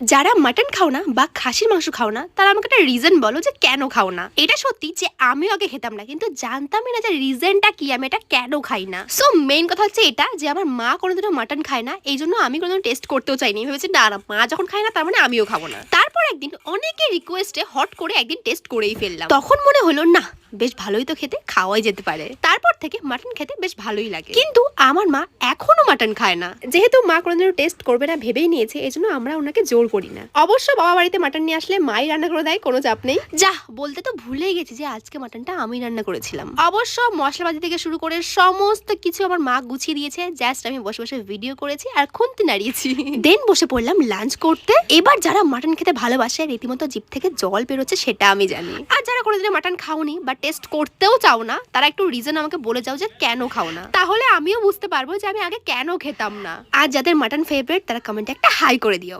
যারা মাটন খাও না বা খাসির মাংস খাও না তারা আমাকে একটা রিজন বলো যে কেন খাও না। এটা সত্যি যে আমিও আগে খেতাম না, কিন্তু জানতামই না যে রিজনটা কি, আমি এটা কেন খাই না। সো মেইন কথা হচ্ছে এটা যে আমার মা কোনোদিনও মাটন খায় না, এই জন্য আমি কোনোদিন টেস্ট করতেও চাইনি। ভেবেছি না না, মা যখন খায় না তার মানে আমিও খাবো না। তারপর একদিন অনেকের রিকোয়েস্টে হট করে একদিন টেস্ট করেই ফেললাম। তখন মনে হলো না, বেশ ভালোই তো খেতে, খাওয়াই যেতে পারে। তারপর থেকে মাটন খেতে বেশ ভালোই লাগে। কিন্তু আমার মা এখনো মাটন খায় না। যেহেতু মা কোনোদিনও টেস্ট করবে না ভেবেই নিয়েছে, এজন্য আমরা ওনাকে জোর করি না। অবশ্য বাবা বাড়িতে মাটন নিয়ে আসলে মাই রান্না করে দেয়, কোনো চাপ নেই। যা বলতে তো ভুলেই গেছি যে আজকে মাটনটা আমি রান্না করেছিলাম। অবশ্য মশলাপাতি থেকে শুরু করে সমস্ত কিছু আমার মা গুছিয়ে দিয়েছে, জাস্ট আমি বসে বসে ভিডিও করেছি আর খুন্তি নাড়িয়েছি। দেন বসে পড়লাম লাঞ্চ করতে। এবার যারা মাটন খেতে ভালোবাসে রীতিমতো জিভ থেকে জল বেরোচ্ছে সেটা আমি জানি। আর যারা কোনোদিন মাটন খাওনি বা টেস্ট করতেও চাও না, তারা একটু রিজন আমাকে বলে যাও যে কেন খাও না, তাহলে আমিও বুঝতে পারবো যে আমি আগে কেন খেতাম না। আর যাদের মাটন ফেভারিট তারা কমেন্টে একটা হাই করে দিও।